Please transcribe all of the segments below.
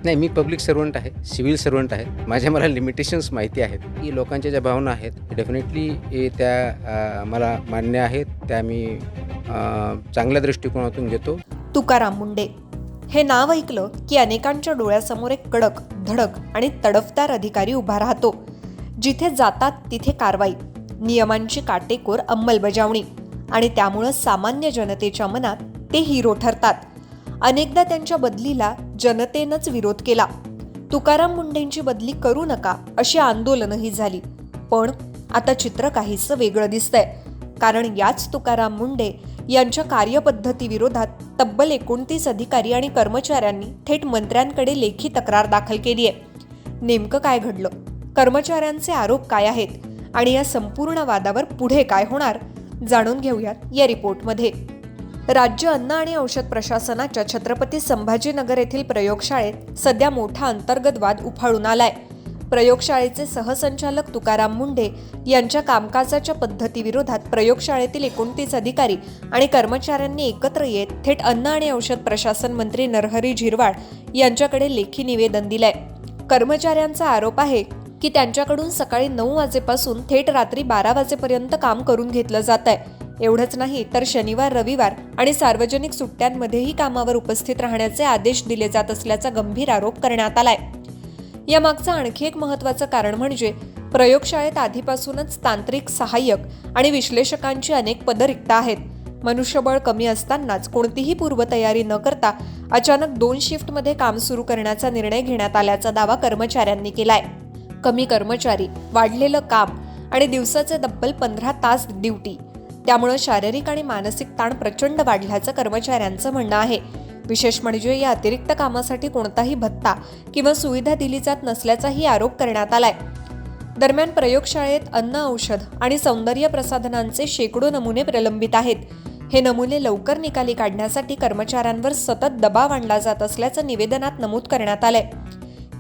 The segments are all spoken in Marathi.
नाही, मी पब्लिक सर्व्हंट आहे, सिव्हिल सर्व्हंट आहे. मला लिमिटेशन्स माहिती आहेत, की लोकांच्या ज्या भावना आहेत डेफिनेटली त्या मला मान्य आहेत. त्या मी चांगल्या दृष्टिकोनातून घेतो. तुकाराम मुंडे हे नाव ऐकलं की अनेकांच्या डोळ्यासमोर एक कडक, धडक आणि तडफदार अधिकारी उभा राहतो. जिथे जातात तिथे कारवाई, नियमांची काटेकोर अंमलबजावणी आणि त्यामुळं सामान्य जनतेच्या मनात ते हिरो ठरतात. अनेकदा त्यांच्या बदलीला जनतेनंच विरोध केला. तुकाराम मुंडेंची बदली करू नका अशी आंदोलनही झाली. पण आता चित्र काहीसं वेगळं दिसतंय. कारण याच तुकाराम मुंडे यांच्या कार्यपद्धतीविरोधात तब्बल 29 अधिकारी आणि कर्मचाऱ्यांनी थेट मंत्र्यांकडे लेखी तक्रार दाखल केली आहे. नेमकं काय घडलं, कर्मचाऱ्यांचे आरोप काय आहेत आणि या संपूर्ण वादावर पुढे काय होणार, जाणून घेऊयात या रिपोर्टमध्ये. राज्य अन्न आणि औषध प्रशासनाच्या छत्रपती संभाजीनगर येथील प्रयोगशाळेत सध्या मोठा अंतर्गत वाद उफाळून आलाय. प्रयोगशाळेचे सहसंचालक तुकाराम मुंडे यांच्या कामकाजाच्या पद्धतीविरोधात प्रयोगशाळेतील 29 अधिकारी आणि कर्मचाऱ्यांनी एकत्र येत थेट अन्न आणि औषध प्रशासन मंत्री नरहरी झिरवाळ यांच्याकडे लेखी निवेदन दिलंय. कर्मचाऱ्यांचा आरोप आहे की त्यांच्याकडून सकाळी 9 वाजेपासून थेट रात्री 12 वाजेपर्यंत काम करून घेतलं जात आहे. एवढंच नाही तर शनिवार, रविवार आणि सार्वजनिक सुट्ट्यांमध्येही कामावर उपस्थित राहण्याचे आदेश दिले जात असल्याचा गंभीर आरोप करण्यात आलाय. यामागचं आणखी एक महत्त्वाचं कारण म्हणजे प्रयोगशाळेत आधीपासूनच तांत्रिक सहाय्यक आणि विश्लेषकांची अनेक पदं रिक्त आहेत. मनुष्यबळ कमी असतानाच कोणतीही पूर्वतयारी न करता अचानक 2 शिफ्टमध्ये काम सुरू करण्याचा निर्णय घेण्यात आल्याचा दावा कर्मचाऱ्यांनी केलाय. कमी कर्मचारी, वाढलेलं काम आणि दिवसाचे तब्बल 15 तास ड्युटी, त्यामुळे शारीरिक आणि मानसिक ताण प्रचंड वाढल्याचं कर्मचाऱ्यांचं म्हणणं आहे. विशेष म्हणजे या अतिरिक्त कामासाठी कोणताही भत्ता किंवा सुविधा दिली जात नसल्याचाही आरोप करण्यात आलाय. दरम्यान प्रयोगशाळेत अन्न, औषध आणि सौंदर्य प्रसाधनांचे शेकडो नमुने प्रलंबित आहेत. हे नमुने लवकर निकाली काढण्यासाठी कर्मचाऱ्यांवर सतत दबाव आणला जात असल्याचं निवेदनात नमूद करण्यात आलंय.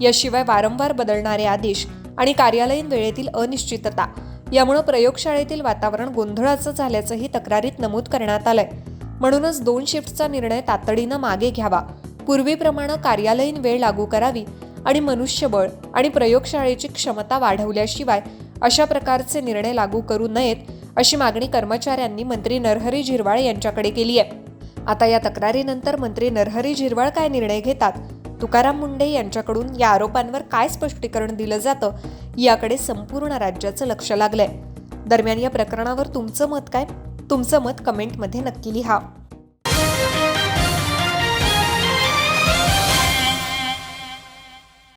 याशिवाय वारंवार बदलणारे आदेश आणि कार्यालयीन वेळेतील अनिश्चितता यामुळे प्रयोगशाळेतील वातावरण गोंधळाचं झाल्याचंही तक्रारीत नमूद करण्यात आलंय. म्हणूनच 2 शिफ्टचा निर्णय तातडीनं मागे घ्यावा, पूर्वीप्रमाणे कार्यालयीन वेळ लागू करावी आणि मनुष्यबळ आणि प्रयोगशाळेची क्षमता वाढवल्याशिवाय अशा प्रकारचे निर्णय लागू करू नयेत अशी मागणी कर्मचाऱ्यांनी मंत्री नरहरी झिरवाळ यांच्याकडे केली आहे. आता या तक्रारीनंतर मंत्री नरहरी झिरवाळ काय निर्णय घेतात, तुकाराम मुंडे यांच्याकडून या आरोपांवर काय स्पष्टीकरण दिलं जातं, याकडे संपूर्ण राज्याचं लक्ष लागलंय. दरम्यान या प्रकरणावर तुमचं मत काय? तुमचं मत कमेंटमध्ये नक्की लिहा.